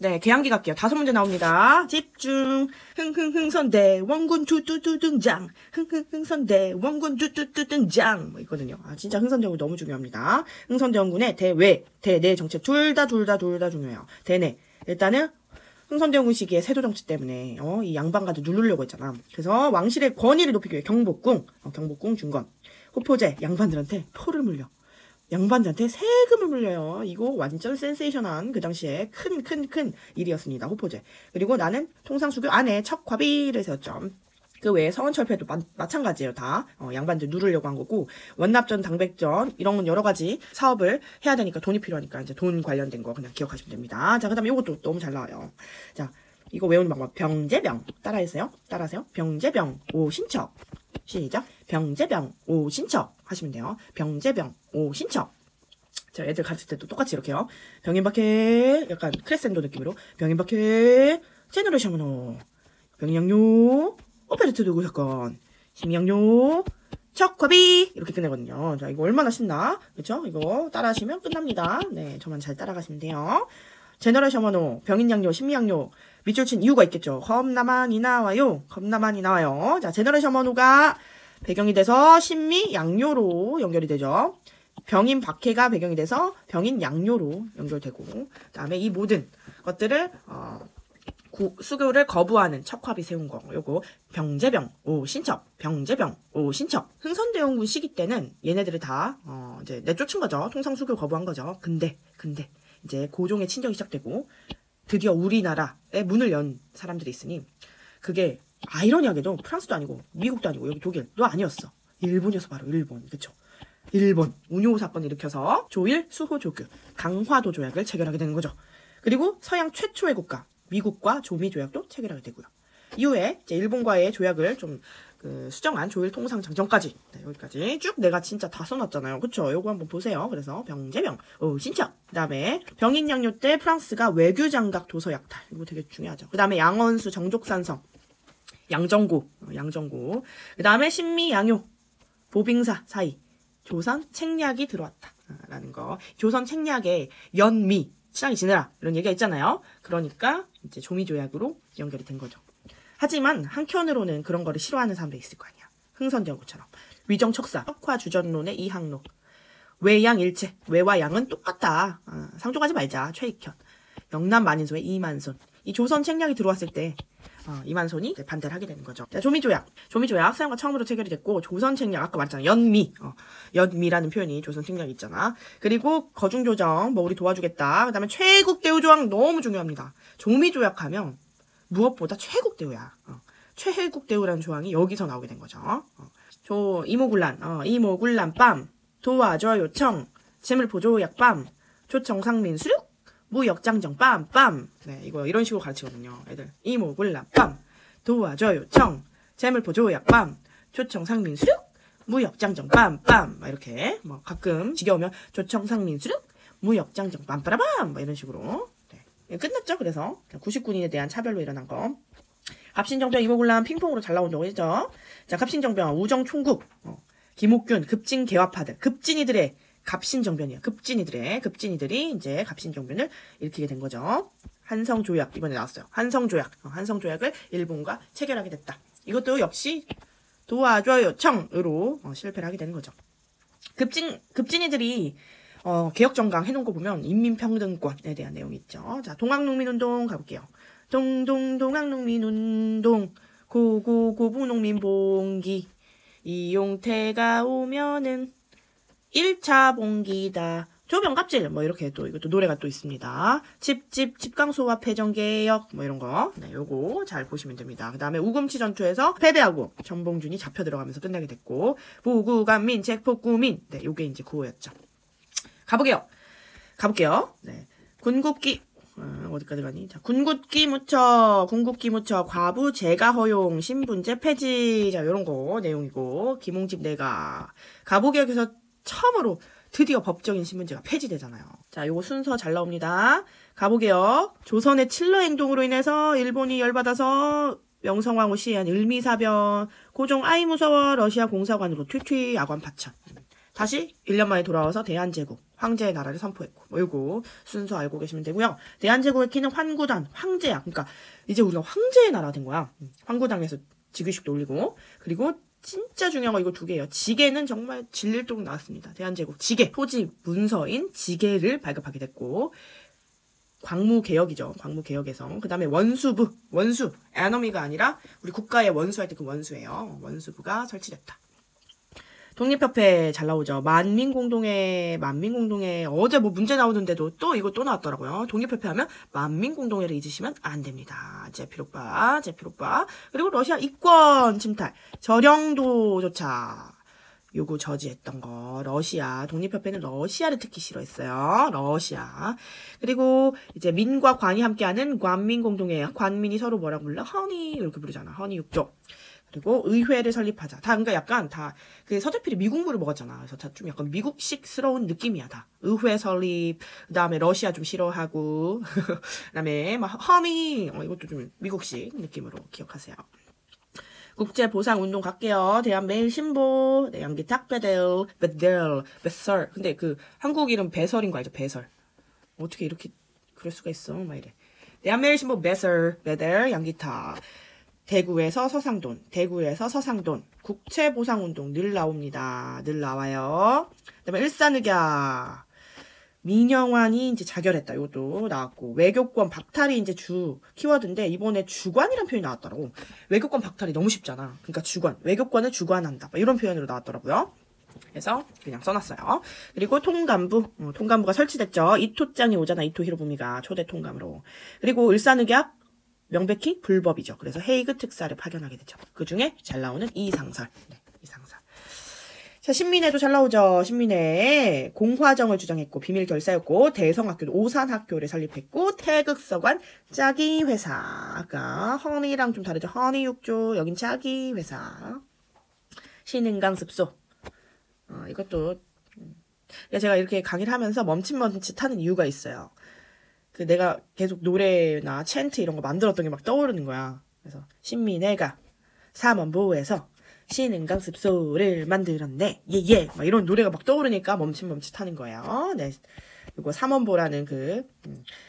네, 개항기 갈게요. 5문제 나옵니다. 집중. 흥흥흥선대 원군 두두두 등장. 흥흥흥선대 원군 두두두 등장. 뭐 있거든요. 아, 진짜 흥선대원군 너무 중요합니다. 흥선대원군의 대외, 대내 정책 둘 다 중요해요. 대내. 일단은 흥선대원군 시기에 세도 정치 때문에 이 양반가도 누르려고 했잖아. 그래서 왕실의 권위를 높이기 위해 경복궁 중건, 호포제 양반들한테 포를 물려. 양반들한테 세금을 물려요. 이거 완전 센세이션한 그 당시에 큰 일이었습니다. 호포제. 그리고 나는 통상수교 안에 척화비를 세웠죠. 그 외에 서원철폐도 마찬가지예요. 다 양반들 누르려고 한 거고, 원납전, 당백전 이런 여러 가지 사업을 해야 되니까 돈이 필요하니까 이제 돈 관련된 거 그냥 기억하시면 됩니다. 자, 그다음에 이것도 너무 잘 나와요. 자, 이거 외우는 방법. 병제병 따라하세요. 병제병 오신척. 시작. 병제병 오신척 하시면 돼요. 병제병 오신척. 자, 애들 가르칠 때도 똑같이 이렇게요. 병인박해, 약간 크레센도 느낌으로. 병인박해, 제너레이션으로. 병인양요, 오페르트 두고 사건. 심양요, 척화비. 이렇게 끝내거든요. 자, 이거 얼마나 신나? 그쵸? 이거 따라하시면 끝납니다. 네, 저만 잘 따라가시면 돼요. 제너레이션으로, 병인양요, 심양요. 밑줄 친 이유가 있겠죠. 겁나만이 나와요. 자, 제너레이션 번호가 배경이 돼서 신미 양요로 연결이 되죠. 병인 박해가 배경이 돼서 병인 양요로 연결되고, 그다음에 이 모든 것들을 수교를 거부하는 척화비 세운 거. 요거 병제병 오신척. 흥선대원군 시기 때는 얘네들을 다 이제 내쫓은 거죠. 통상 수교 거부한 거죠. 근데 이제 고종의 친정이 시작되고 드디어 우리나라에 문을 연 사람들이 있으니, 그게 아이러니하게도 프랑스도 아니고 미국도 아니고 여기 독일도 아니었어. 일본이어서 바로 일본. 그쵸? 일본 운요 사건을 일으켜서 조일 수호 조규 강화도 조약을 체결하게 되는 거죠. 그리고 서양 최초의 국가 미국과 조미 조약도 체결하게 되고요. 이후에 이제 일본과의 조약을 좀 수정한 조일 통상 장정까지, 네, 여기까지 쭉 내가 진짜 다 써놨잖아요. 그쵸? 요거 한번 보세요. 그래서 병제병 신척. 그 다음에 병인양요 때 프랑스가 외교장각 도서 약탈. 이거 되게 중요하죠. 그 다음에 양원수 정족산성 양정고. 그 다음에 신미양요 보빙사 사이 조선 책략이 들어왔다 라는 거. 조선 책략에 연미 친하게 지내라 이런 얘기가 있잖아요. 그러니까 이제 조미조약으로 연결이 된 거죠. 하지만 한켠으로는 그런 거를 싫어하는 사람도 있을 거 아니야. 흥선대원군처럼 위정척사 척화주전론의 이항록. 외양일체. 외와 양은 똑같다. 상종하지 말자. 최익현. 영남만인소의 이만손. 이 조선 책략이 들어왔을 때 이만손이 반대를 하게 되는 거죠. 자, 조미조약 사용과 처음으로 체결이 됐고, 조선 책략 아까 말했잖아. 연미라는 표현이 조선 책략이 있잖아. 그리고 거중조정 우리 도와주겠다. 그다음에 최국대우조항 너무 중요합니다. 조미조약하면 무엇보다 최국대우야. 최국대우라는 조항이 여기서 나오게 된 거죠. 이모군란 빰 도와줘 요청 재물보조약 빰 초청상민 수륙 무역장정 빰빰. 네, 이거 이런 식으로 가르치거든요. 애들 이모군란 빰 도와줘 요청 재물보조약 빰 초청상민 수륙 무역장정 빰빰. 이렇게 가끔 지겨우면 초청상민 수륙 무역장정 빰빠라밤 이런 식으로. 끝났죠. 그래서 99인에 대한 차별로 일어난 거. 갑신정변 이모군란 핑퐁으로 잘 나온다고 했죠. 자, 갑신정변 우정총국 김옥균 급진개화파들 급진이들의 갑신정변이야. 급진이들이 이제 갑신정변을 일으키게 된 거죠. 한성조약 이번에 나왔어요. 한성조약을 일본과 체결하게 됐다. 이것도 역시 도와줘 요청으로 실패를 하게 되는 거죠. 급진이들이 개혁정강 해놓은 거 보면 인민평등권에 대한 내용이 있죠. 자, 동학농민운동 가볼게요. 동학농민운동 고부농민봉기 이용태가 오면은 1차 봉기다. 조병갑질 이렇게 또 이것도 노래가 또 있습니다. 집강소와 패전개혁 이런 거. 네, 요거 잘 보시면 됩니다. 그 다음에 우금치 전투에서 패배하고 전봉준이 잡혀 들어가면서 끝나게 됐고, 부구간민 책폭구민. 네, 요게 이제 구호였죠. 가볼게요. 네. 군국기, 어디까지 가니? 자, 군국기 무처, 과부 재가 허용, 신분제 폐지. 자, 요런 거 내용이고, 김홍집 내가 가부개혁에서 처음으로 드디어 법적인 신분제가 폐지되잖아요. 자, 요거 순서 잘 나옵니다. 가보게요. 조선의 칠러 행동으로 인해서 일본이 열받아서 명성황후 시해한 을미사변, 고종 아이 무서워 러시아 공사관으로 튀튀 야관 파천. 다시 1년 만에 돌아와서 대한제국, 황제의 나라를 선포했고, 뭐 요거 순서 알고 계시면 되고요. 대한제국의 키는 환구단, 황제야. 그러니까 이제 우리가 황제의 나라 된 거야. 환구당에서 즉위식도 올리고, 그리고 진짜 중요한 거 이거 2개예요. 지게는 정말 진릴도록 나왔습니다. 대한제국 지게, 토지 문서인 지게를 발급하게 됐고, 광무개혁이죠. 광무개혁에서. 그 다음에 원수부, 원수, 에너미가 아니라 우리 국가의 원수할 때 그 원수예요. 원수부가 설치됐다. 독립협회 잘 나오죠. 만민공동회 어제 뭐 문제 나오는데도 또 이거 또 나왔더라고요. 독립협회 하면 만민공동회를 잊으시면 안 됩니다. 제필오빠. 그리고 러시아 이권 침탈, 저령도조차 요구 저지했던 거. 러시아, 독립협회는 러시아를 특히 싫어했어요. 러시아. 그리고 이제 민과 관이 함께하는 관민공동회. 관민이 서로 뭐라고 불러? 허니 이렇게 부르잖아. 허니 육조. 그리고 의회를 설립하자. 다, 그러니까 약간 다, 그 서재필이 미국물을 먹었잖아. 그래서 다 좀 약간 미국식스러운 느낌이야, 다. 의회 설립, 그 다음에 러시아 좀 싫어하고, 그 다음에 막, 허니, 이것도 좀 미국식 느낌으로 기억하세요. 국제보상운동 갈게요. 대한매일신보, 네, 연기탁 베설. 근데 그, 한국 이름 배설인 거 알죠? 배설. 어떻게 이렇게, 그럴 수가 있어. 막 이래. 대한매일신보 베설, 양기탁. 대구에서 서상돈, 국채보상운동 늘 나옵니다. 늘 나와요. 그 다음에 일산의학, 민영환이 이제 자결했다. 이것도 나왔고, 외교권 박탈이 이제 주 키워드인데, 이번에 주관이란 표현이 나왔더라고. 외교권 박탈이 너무 쉽잖아. 그러니까 주관, 외교권을 주관한다. 이런 표현으로 나왔더라고요. 그래서 그냥 써놨어요. 그리고 통감부가 설치됐죠. 이토짱이 오잖아. 이토 히로부미가 초대 통감으로. 그리고 일산의학, 명백히 불법이죠. 그래서 헤이그 특사를 파견하게 되죠. 그 중에 잘 나오는 이상설. 네, 이상설. 자, 신민회도 잘 나오죠. 신민회. 공화정을 주장했고, 비밀 결사였고, 대성학교도 오산학교를 설립했고, 태극서관 짜기 회사. 아까 허니랑 좀 다르죠. 허니 육조. 여긴 짜기 회사. 신흥강 습소. 이것도. 제가 이렇게 강의를 하면서 멈칫하는 이유가 있어요. 그 내가 계속 노래나 챈트 이런 거 만들었던 게 막 떠오르는 거야. 그래서 신민회가 삼원보에서 신흥강 습소를 만들었네. 예예. 막 이런 노래가 막 떠오르니까 멈칫하는 거예요. 네. 그리고 삼원보라는 그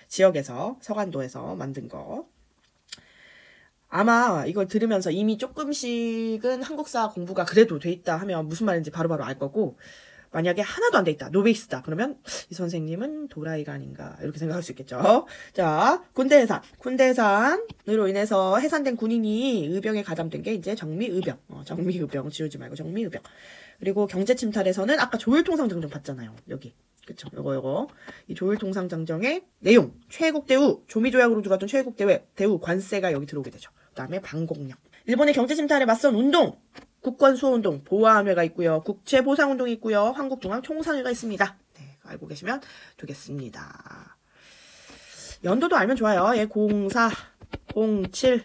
지역에서 서간도에서 만든 거. 아마 이걸 들으면서 이미 조금씩은 한국사 공부가 그래도 돼 있다 하면 무슨 말인지 바로바로 알 거고, 만약에 하나도 안 돼 있다, 노베이스다, 그러면 이 선생님은 도라이가 아닌가 이렇게 생각할 수 있겠죠. 자, 군대해산으로 인해서 해산된 군인이 의병에 가담된 게 이제 정미의병. 정미의병 지우지 말고 정미의병. 그리고 경제침탈에서는 아까 조율통상장정 봤잖아요. 여기. 그쵸. 요거. 이 조율통상장정의 내용. 최국대우, 조미조약으로 들어갔던 최국대우 관세가 여기 들어오게 되죠. 그 다음에 방공령. 일본의 경제침탈에 맞선 운동. 국권수호운동, 보아함회가 있고요. 국채보상운동이 있고요. 한국중앙총상회가 있습니다. 네, 알고 계시면 되겠습니다. 연도도 알면 좋아요. 예, 04, 07,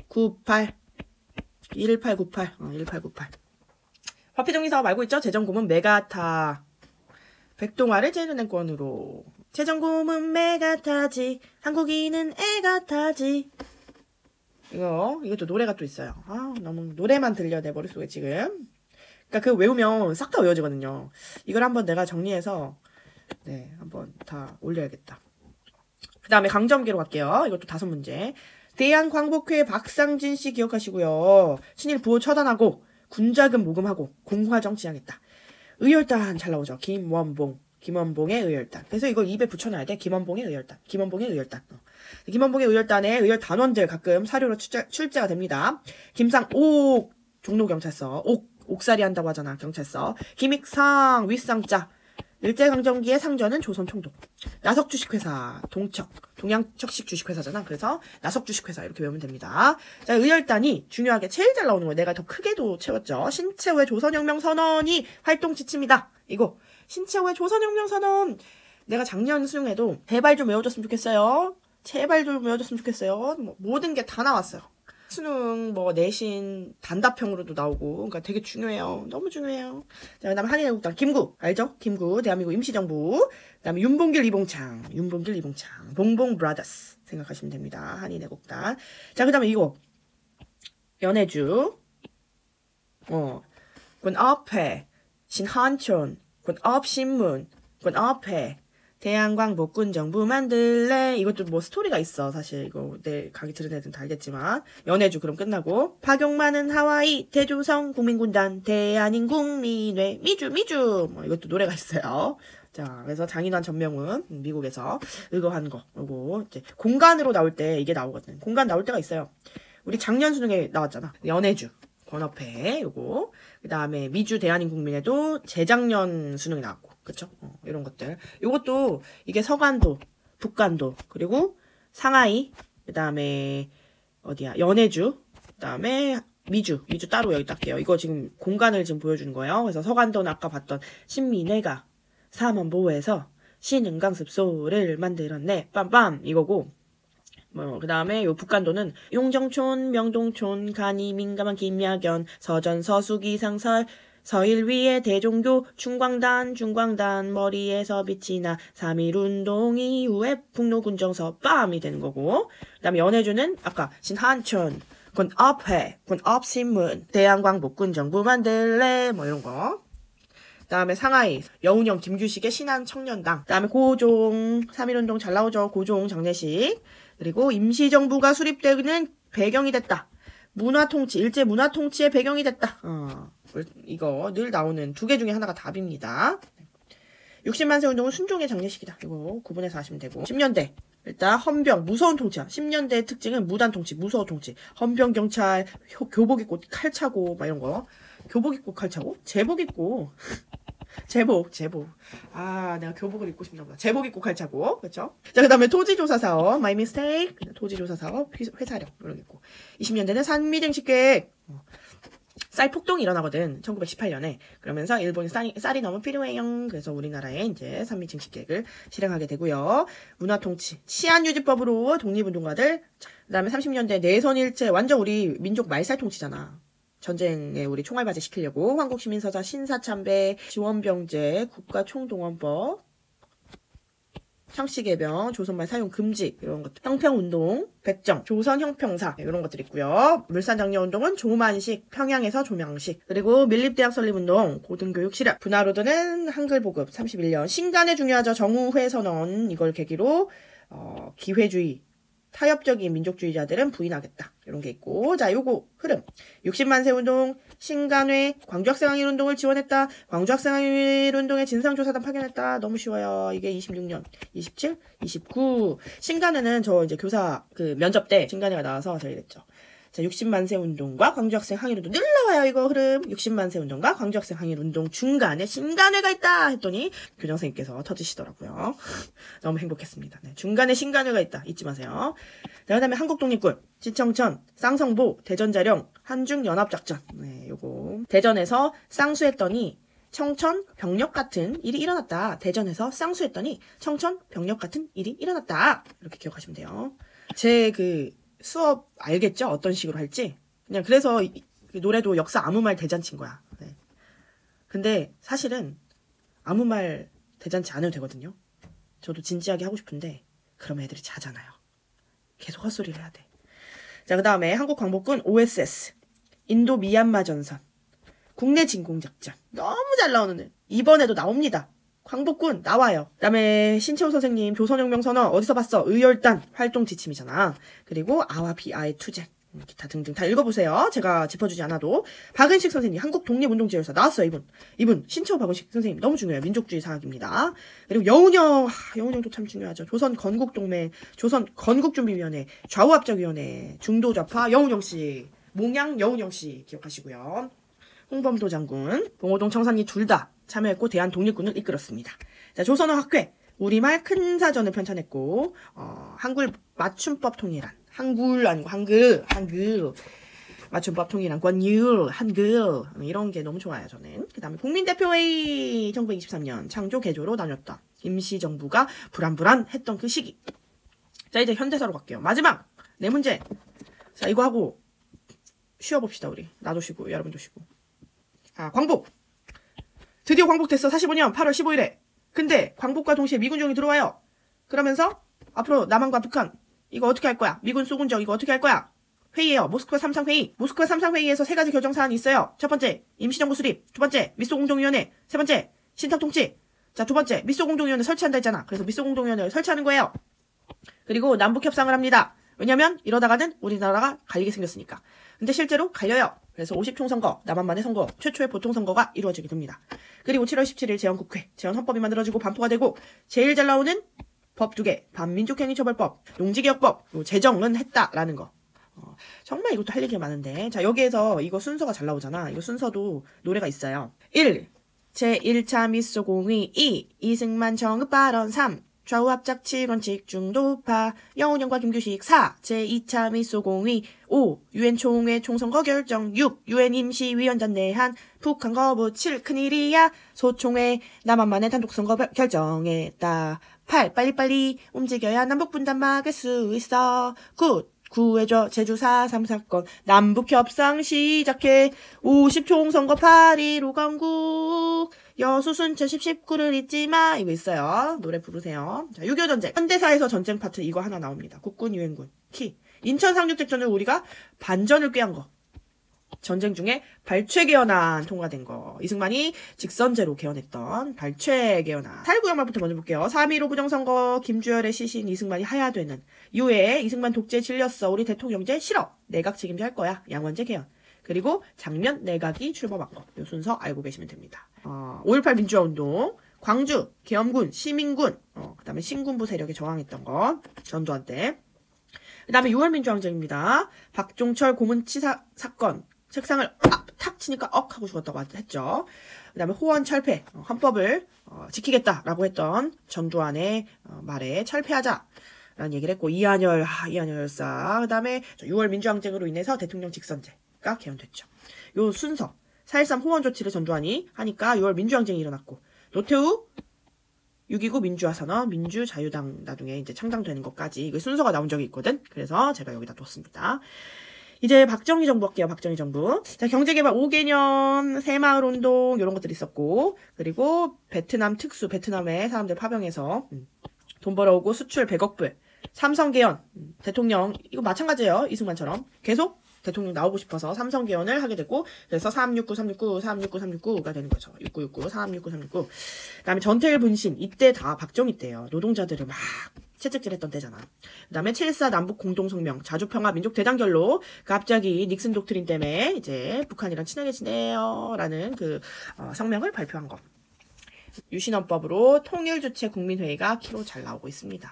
98, 1898, 1898. 화폐정리 사업 알고 있죠? 재정고문 메가타. 백동화를 재는행권으로. 재정고문 메가타지. 한국인은 애가타지. 이것도 노래가 또 있어요. 너무 노래만 들려, 내 머릿속에 지금. 그러니까 그거 외우면 싹 다 외워지거든요. 이걸 한번 내가 정리해서, 네, 한번 다 올려야겠다. 그 다음에 강점기로 갈게요. 이것도 5문제. 대한광복회 박상진 씨 기억하시고요. 친일 부호 처단하고, 군자금 모금하고, 공화정 지향했다. 의열단 잘 나오죠. 김원봉의 의열단. 그래서 이걸 입에 붙여놔야 돼. 김원봉의 의열단. 김원봉의 의열단의 의열단원들 가끔 사료로 출제가 됩니다. 김상옥 종로경찰서. 옥살이 한다고 하잖아. 경찰서. 김익상 윗상자. 일제강점기의 상전은 조선총독. 나석주식회사. 동양척식 주식회사잖아. 그래서 나석주식회사 이렇게 외우면 됩니다. 자, 의열단이 중요하게 제일 잘 나오는 거예요. 내가 더 크게도 채웠죠. 신채호의 조선혁명 선언이 활동 지침이다. 이거 신채호의 조선혁명 선언. 내가 작년 수능에도 제발 좀 외워줬으면 좋겠어요. 모든 게 다 나왔어요. 수능, 내신, 단답형으로도 나오고, 그러니까 되게 중요해요. 너무 중요해요. 자, 그 다음에 한인애국당, 김구, 알죠? 김구, 대한민국 임시정부. 그 다음에 윤봉길, 이봉창, 봉봉 브라더스. 생각하시면 됩니다. 한인애국당. 자, 그 다음에 이거. 연해주. 그건 앞에. 신한촌, 군업신문, 군업회, 대한광복군 정부 만들래. 이것도 뭐 스토리가 있어. 사실 이거 내 강의 들은 애들은 다 알겠지만. 연해주 그럼 끝나고. 파격 많은 하와이, 대조성, 국민군단, 대한인국민회, 미주. 뭐 이것도 노래가 있어요. 자, 그래서 장인환 전명훈, 미국에서 의거한 거. 요거 이제 공간으로 나올 때 이게 나오거든. 공간 나올 때가 있어요. 우리 작년 수능에 나왔잖아. 연해주, 권업회, 요거. 그 다음에 미주 대한인국민회도 재작년 수능에 나왔고. 그쵸? 이런 것들. 요것도 이게 서간도, 북간도, 그리고 상하이, 그 다음에 어디야? 연해주, 그 다음에 미주 따로 여기 딱게요. 이거 지금 공간을 지금 보여주는 거예요. 그래서 서간도는 아까 봤던 신민회가 사만 보호해서 신은강습소를 만들었네. 빰빰 이거고. 뭐 그 다음에 요 북간도는 용정촌, 명동촌, 간이 민감한 김야견, 서전, 서수기, 상설, 서일 위에 대종교, 중광단, 머리에서 빛이 나, 3.1운동 이후에 북로군정서, 빰이 되는 거고. 그 다음에 연해주는 아까 신한촌, 군업회, 군업신문, 대한광복군 정부 만들래, 뭐 이런 거. 그 다음에 상하이, 여운형 김규식의 신한청년당. 그 다음에 고종, 3.1운동 잘 나오죠. 고종 장례식. 그리고 임시정부가 수립되는 배경이 됐다. 문화통치, 일제 문화통치의 배경이 됐다. 이거 늘 나오는 두 개 중에 하나가 답입니다. 60만세 운동은 순종의 장례식이다. 이거 구분해서 하시면 되고. 10년대. 일단 헌병, 무서운 통치야. 10년대의 특징은 무단 통치, 무서워 통치. 헌병 경찰, 교복 입고 칼 차고 막 이런 거. 교복 입고 칼 차고? 제복 입고. 제복. 아, 내가 교복을 입고 싶나 보다. 제복 입고 칼 차고. 그쵸? 자, 그 다음에 토지조사 사업. My mistake. 토지조사 사업. 회사력. 이런 게 있고. 20년대는 산미쟁식계획. 쌀 폭동이 일어나거든. 1918년에. 그러면서 일본이 쌀이 너무 필요해요. 그래서 우리나라에 이제 산미증식계획을 실행하게 되고요. 문화통치. 치안유지법으로 독립운동가들. 그 다음에 30년대 내선일체. 완전 우리 민족 말살통치잖아. 전쟁에 우리 총알바지 시키려고. 한국시민서사 신사참배, 지원병제, 국가총동원법, 상시개병, 조선말 사용 금지 이런 것들. 형평운동, 백정, 조선형평사 이런 것들 있고요. 물산장려운동은 조만식, 평양에서 조명식. 그리고 밀립대학 설립운동, 고등교육 실업. 분화로드는 한글보급 31년. 신간에 중요하죠. 정우회 선언 이걸 계기로 기회주의, 타협적인 민족주의자들은 부인하겠다. 이런 게 있고. 자, 요거 흐름. 60만세 운동, 신간회, 광주학생항일운동을 지원했다. 광주학생항일운동의 진상조사단 파견했다. 너무 쉬워요. 이게 26년, 27, 29. 신간회는 저 이제 교사 면접 때 신간회가 나와서 저희 됐죠. 자, 60만세 운동과 광주학생 항일운동. 늘 나와요, 이거 흐름. 60만세 운동과 광주학생 항일운동 중간에 신간회가 있다 했더니 교장선생님께서 터지시더라고요. 너무 행복했습니다. 네, 중간에 신간회가 있다. 잊지 마세요. 자, 그 다음에 한국독립군, 지청천, 쌍성보, 대전자령, 한중연합작전. 네, 요거. 대전에서 쌍수했더니 청천 병력 같은 일이 일어났다. 대전에서 쌍수했더니 청천 병력 같은 일이 일어났다. 이렇게 기억하시면 돼요. 제 수업 알겠죠? 어떤 식으로 할지. 그냥 그래서 노래도 역사 아무 말 대잔치인 거야. 네. 근데 사실은 아무 말 대잔치 안 해도 되거든요. 저도 진지하게 하고 싶은데 그러면 애들이 자잖아요. 계속 헛소리를 해야 돼. 자, 그 다음에 한국광복군 OSS, 인도 미얀마 전선, 국내 진공작전. 너무 잘 나오는 이번에도 나옵니다. 광복군 나와요. 그다음에 신채호 선생님 조선혁명 선언 어디서 봤어? 의열단 활동 지침이잖아. 그리고 아와 비아의 투쟁, 기타 등등 다 읽어보세요. 제가 짚어주지 않아도. 박은식 선생님 한국 독립운동지열사 나왔어요. 이분 신채호 박은식 선생님 너무 중요해요. 민족주의 사학입니다. 그리고 여운형도 참 중요하죠. 조선 건국동맹, 조선 건국준비위원회, 좌우합작위원회, 중도좌파 여운형씨, 몽양 여운형씨 기억하시고요. 홍범도 장군, 봉오동 청산리 둘 다 참여했고 대한 독립군을 이끌었습니다. 자, 조선어 학회, 우리말 큰 사전을 편찬했고 한글 맞춤법 통일한, 한글 아니고 한글 맞춤법 통일한 권율, 한글 이런 게 너무 좋아요, 저는. 그 다음에 국민대표회의 1923년 창조 개조로 나눴다. 임시정부가 불안했던 그 시기. 자, 이제 현대사로 갈게요. 마지막 네 문제. 자, 이거 하고 쉬어봅시다. 우리 나도 쉬고 여러분도 쉬고. 광복. 드디어 광복됐어. 45년 8월 15일에. 근데 광복과 동시에 미군정이 들어와요. 그러면서 앞으로 남한과 북한 이거 어떻게 할 거야? 미군 쏘군적 이거 어떻게 할 거야? 회의예요. 모스크바 3상 회의. 모스크바 3상 회의에서 3가지 결정 사안이 있어요. 첫 번째, 임시정부 수립. 두 번째, 미소 공동위원회. 세 번째, 신탁 통치. 자, 두 번째, 미소 공동위원회 설치한다 했잖아. 그래서 미소 공동위원회를 설치하는 거예요. 그리고 남북 협상을 합니다. 왜냐면 이러다가는 우리나라가 갈리게 생겼으니까. 근데 실제로 갈려요. 그래서 50총선거, 남한만의 선거, 최초의 보통선거가 이루어지게 됩니다. 그리고 7월 17일 제헌국회, 제헌헌법이 만들어지고 반포가 되고 제일 잘 나오는 법 2개, 반민족행위처벌법, 농지개혁법, 제정은 했다라는 거. 정말 이것도 할 얘기가 많은데. 자, 여기에서 이거 순서가 잘 나오잖아. 이거 순서도 노래가 있어요. 1. 제1차 미소공의. 2. 이승만 정읍 발언. 3. 좌우합작치 원칙 중도파 영훈영과 김규식. 4. 제2차 미소공의. 5. 유엔 총회 총선거 결정. 6. 유엔 임시위원장 내한 북한 거부. 7. 큰일이야 소총회 남한만의 단독선거 결정했다. 8. 빨리빨리 움직여야 남북분단 막을 수 있어. 9. 구해줘 제주 4.3 사건 남북협상 시작해. 50총선거 8.15 건국 여수순천 19를 잊지마. 이거 있어요. 노래 부르세요. 자, 6.25 전쟁. 현대사에서 전쟁 파트 이거 하나 나옵니다. 국군 유엔군 키. 인천 상륙작전을 우리가 반전을 꾀한 거. 전쟁 중에 발췌 개헌안 통과된 거. 이승만이 직선제로 개헌했던 발췌 개헌안. 4.19 말부터 먼저 볼게요. 3.15 부정선거 김주열의 시신 이승만이 하야되는 이후에 이승만 독재 질렸어. 우리 대통령제 싫어. 내각 책임제 할 거야. 양원제 개헌. 그리고 장면 내각이 출범한 거. 이 순서 알고 계시면 됩니다. 5.18 민주화운동. 광주, 계엄군, 시민군, 그 다음에 신군부 세력에 저항했던 거. 전두환 때. 그 다음에 6월 민주항쟁입니다. 박종철 고문치사 사건. 책상을 탁 치니까 억 하고 죽었다고 했죠. 그 다음에 호원 철폐, 헌법을 지키겠다라고 했던 전두환의 말에 철폐하자라는 얘기를 했고, 이한열 열사. 그 다음에 6월 민주항쟁으로 인해서 대통령 직선제가 개헌됐죠. 요 순서 4.13 호원 조치를 전두환이 하니까 6월 민주항쟁이 일어났고, 노태우 6.29 민주화선언, 민주자유당 나중에 이제 창당되는 것까지 이거 순서가 나온 적이 있거든. 그래서 제가 여기다 뒀습니다. 이제 박정희 정부 할게요. 박정희 정부. 자, 경제개발 5개년, 새마을운동 이런 것들이 있었고, 그리고 베트남 특수, 베트남에 사람들 파병해서 돈 벌어오고 수출 100억 불, 삼성 개헌, 대통령 이거 마찬가지예요. 이승만처럼 계속 대통령 나오고 싶어서 삼성 개헌을 하게 됐고, 그래서 369가 되는 거죠. 6969, 369. 그다음에 전태일 분신, 이때 다 박정희 때예요. 노동자들을 막 채찍질했던 때잖아. 그다음에 7.4 남북 공동성명, 자주평화 민족 대단결로 갑자기 닉슨 독트린 때문에 이제 북한이랑 친하게 지내요라는 그 성명을 발표한 거. 유신헌법으로 통일주체 국민회의가 키로 잘 나오고 있습니다.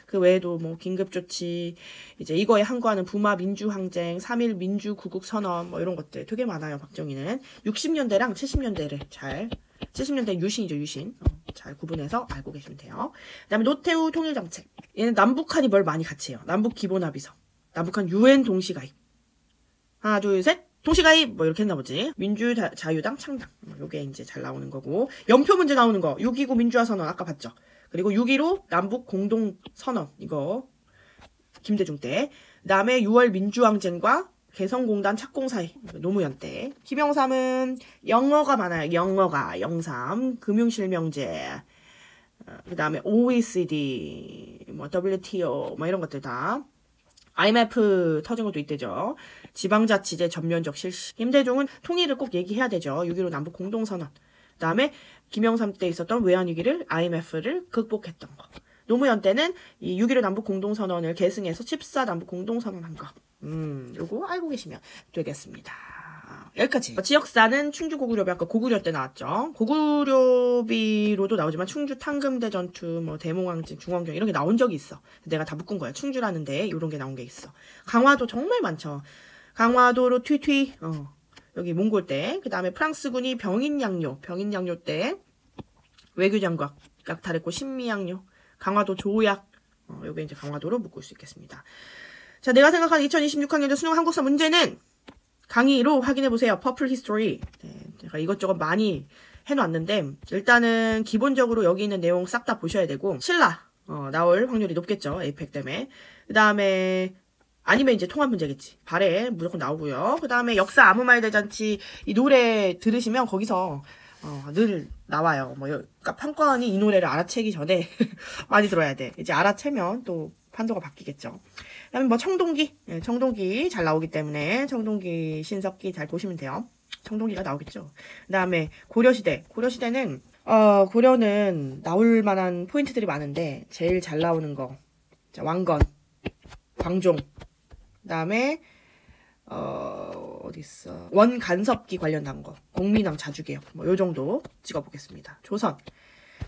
그 외에도 뭐 긴급조치, 이제 이거에 항거하는 부마 민주항쟁, 3.1 민주구국선언 뭐 이런 것들 되게 많아요. 박정희는 60년대랑 70년대를 70년대 유신이죠, 유신. 잘 구분해서 알고 계시면 돼요. 그 다음에 노태우 통일정책. 얘는 남북한이 뭘 많이 같이 해요. 남북기본합의서. 남북한 유엔 동시가입. 하나, 둘, 셋. 동시가입. 뭐 이렇게 했나 보지. 민주자유당 창당. 요게 이제 잘 나오는 거고. 연표 문제 나오는 거. 6.29 민주화선언 아까 봤죠. 그리고 6.15 남북 공동선언. 이거 김대중 때. 그 다음에 6월 민주항쟁과 개성공단 착공사의 노무현 때. 김영삼은 영어가 많아요. 영삼, 금융실명제, 그 다음에 OECD, 뭐 WTO, 뭐 이런 것들 다. IMF 터진 것도 이때죠. 지방자치제 전면적 실시. 김대중은 통일을 꼭 얘기해야 되죠. 6.15 남북 공동선언. 그 다음에 김영삼 때 있었던 외환위기를 IMF를 극복했던 거. 노무현 때는 이 6.15 남북 공동선언을 계승해서 14 남북 공동선언 한 거. 요거 알고 계시면 되겠습니다. 여기까지. 지역사는 충주 고구려비 아까 고구려 때 나왔죠. 고구려비로도 나오지만 충주 탕금대전투, 뭐 대몽항진, 중원경 이런 게 나온 적이 있어. 내가 다 묶은 거야. 충주라는데 이런 게 나온 게 있어. 강화도 정말 많죠. 강화도로 튀튀. 여기 몽골 때. 그 다음에 프랑스군이 병인양요 때 외교장각 약탈했고 신미양요. 강화도 조약. 요게 이제 강화도로 묶을 수 있겠습니다. 자, 내가 생각하는 2026학년도 수능 한국사 문제는 강의로 확인해보세요. 퍼플 히스토리. 네, 제가 이것저것 많이 해놨는데, 일단은 기본적으로 여기 있는 내용 싹 다 보셔야 되고, 신라, 나올 확률이 높겠죠. 에이펙 때문에. 그 다음에, 아니면 이제 통합 문제겠지. 발에 무조건 나오고요. 그 다음에 역사 아무 말 대잔치, 이 노래 들으시면 거기서, 늘 나와요. 뭐, 그러니까 판권이 이 노래를 알아채기 전에 많이 들어야 돼. 이제 알아채면 또 판도가 바뀌겠죠. 그다음에 뭐 청동기, 네, 청동기 잘 나오기 때문에 청동기 신석기 잘 보시면 돼요. 청동기가 나오겠죠. 그다음에 고려시대, 고려시대는 고려는 나올 만한 포인트들이 많은데 제일 잘 나오는 거 왕건, 광종, 그다음에 어디 있어 원간섭기 관련한 거, 공민왕 자주개혁 뭐 요 정도 찍어보겠습니다. 조선,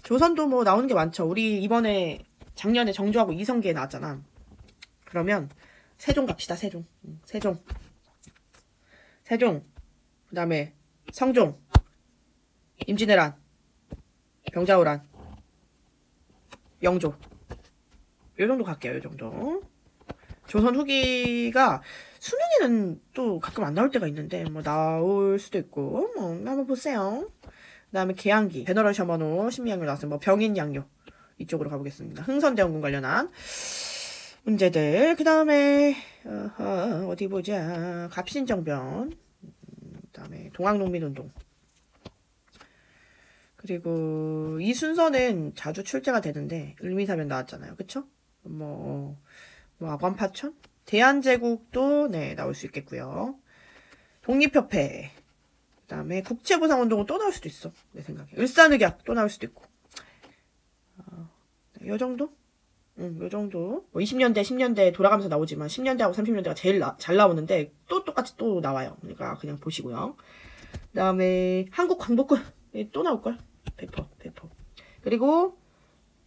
조선도 뭐 나오는 게 많죠. 우리 이번에 작년에 정조하고 이성계에 나왔잖아. 그러면 세종 갑시다. 세종, 세종, 세종. 그다음에 성종, 임진왜란, 병자호란, 영조. 요 정도 갈게요. 요 정도. 조선 후기가 수능에는 또 가끔 안 나올 때가 있는데 뭐 나올 수도 있고 뭐 한번 보세요. 그다음에 계양기, 베너럴 셔먼호 신미양요 나왔어요. 뭐 병인양요 이쪽으로 가보겠습니다. 흥선대원군 관련한 문제들. 그다음에 어디 보자. 갑신정변. 그다음에 동학농민운동. 그리고 이 순서는 자주 출제가 되는데 을미사변 나왔잖아요. 그쵸? 뭐 아관파천? 대한제국도 네 나올 수 있겠고요. 독립협회. 그다음에 국채보상운동은 또 나올 수도 있어. 내 생각에. 을사늑약 또 나올 수도 있고. 네, 요 정도? 요 정도. 뭐 20년대, 10년대 돌아가면서 나오지만 10년대하고 30년대가 제일 잘 나오는데 또 똑같이 또 나와요. 그러니까 그냥 보시고요. 그다음에 한국광복군 또 나올걸? 100%. 그리고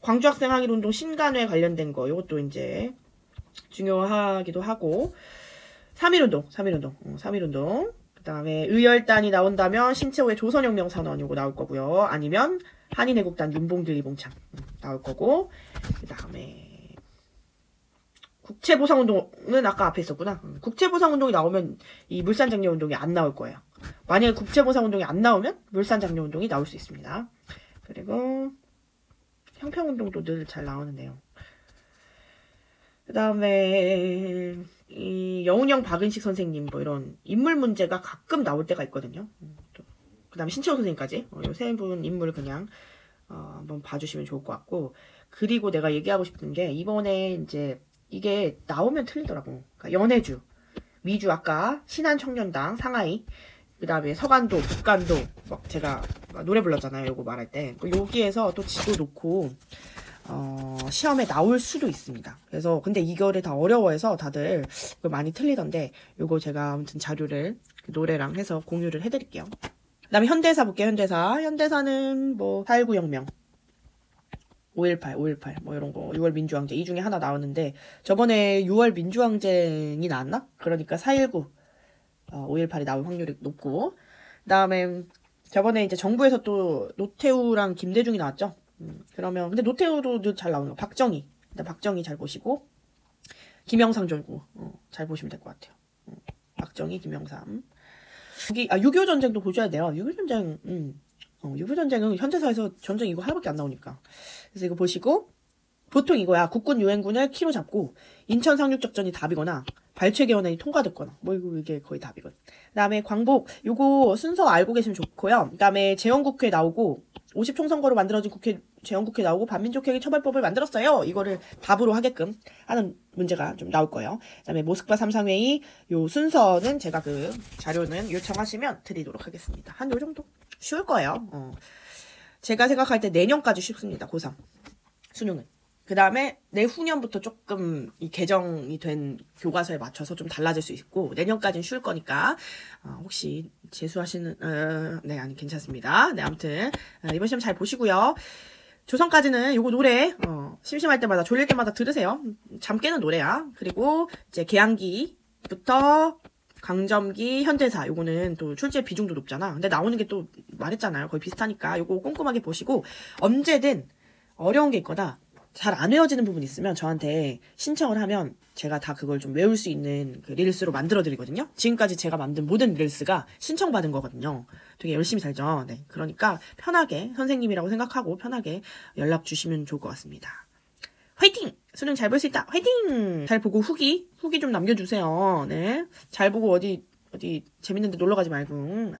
광주학생 항일운동 신간회 관련된 거 요것도 이제 중요하기도 하고 3.1운동. 그 다음에 의열단이 나온다면 신채호의 조선혁명선언 요거 나올 거고요. 아니면 한인애국단 윤봉길 이봉창 나올 거고, 그 다음에 국채보상운동은 아까 앞에 있었구나. 국채보상운동이 나오면 이 물산장려운동이 안 나올 거예요. 만약에 국채보상운동이 안 나오면 물산장려운동이 나올 수 있습니다. 그리고 형평운동도 늘 잘 나오는데요. 그 다음에 이 여운형 박은식 선생님 뭐 이런 인물 문제가 가끔 나올 때가 있거든요. 그 다음에 신채호 선생님까지 요 세 분 인물 그냥 한번 봐주시면 좋을 것 같고, 그리고 내가 얘기하고 싶은 게 이번에 이제 이게 나오면 틀리더라고. 그러니까 연해주, 미주 아까 신한청년당 상하이, 그 다음에 서간도, 북간도 막 제가 노래 불렀잖아요. 요거 말할 때 여기에서 또 지도 놓고 시험에 나올 수도 있습니다. 그래서 근데 이거를 다 어려워해서 다들 많이 틀리던데 요거 제가 아무튼 자료를 노래랑 해서 공유를 해드릴게요. 그 다음에 현대사 볼게요. 현대사는 뭐 4.19 혁명, 5.18 뭐 이런 거, 6월 민주항쟁 이 중에 하나 나오는데 저번에 6월 민주항쟁이 나왔나? 그러니까 4.19 5.18이 나올 확률이 높고, 그 다음에 저번에 이제 정부에서 또 노태우랑 김대중이 나왔죠. 그러면 근데 노태우도 늘 잘 나오는 거. 박정희, 일단 박정희 잘 보시고, 김영삼 전구 잘 보시면 될 것 같아요. 박정희, 김영삼. 여기 6.25 전쟁도 보셔야 돼요. 6.25 전쟁, 6.25 전쟁은 현대사에서 전쟁 이거 하나밖에 안 나오니까. 그래서 이거 보시고, 보통 이거야. 국군 유엔군을 키로 잡고 인천 상륙작전이 답이거나 발췌개헌안이 통과됐거나 뭐 이게 거의 답이거든. 그 다음에 광복 요거 순서 알고 계시면 좋고요. 그 다음에 재헌국회 나오고 50총선거로 만들어진 재헌국회 나오고 반민족회계 처벌법을 만들었어요. 이거를 답으로 하게끔 하는 문제가 좀 나올 거예요. 그 다음에 모스크바 3상회의 요 순서는 제가 그 자료는 요청하시면 드리도록 하겠습니다. 한 요 정도 쉬울 거예요. 제가 생각할 때 내년까지 쉽습니다. 고3 수능은. 그 다음에 내후년부터 조금 이 개정이 된 교과서에 맞춰서 좀 달라질 수 있고, 내년까지는 쉬울 거니까 혹시 재수하시는 네 아니 괜찮습니다. 네 아무튼 이번 시험 잘 보시고요. 조선까지는 요거 노래 심심할 때마다 졸릴 때마다 들으세요. 잠 깨는 노래야. 그리고 이제 계양기부터 강점기, 현대사 요거는 또 출제 비중도 높잖아. 근데 나오는 게 또 말했잖아요. 거의 비슷하니까 요거 꼼꼼하게 보시고, 언제든 어려운 게 있거나 잘 안 외워지는 부분이 있으면 저한테 신청을 하면 제가 다 그걸 좀 외울 수 있는 그 릴스로 만들어 드리거든요. 지금까지 제가 만든 모든 릴스가 신청받은 거거든요. 되게 열심히 살죠. 네, 그러니까 편하게 선생님이라고 생각하고 편하게 연락 주시면 좋을 것 같습니다. 화이팅! 수능 잘 볼 수 있다. 화이팅! 잘 보고 후기 좀 남겨주세요. 네, 잘 보고 어디 재밌는 데 놀러 가지 말고.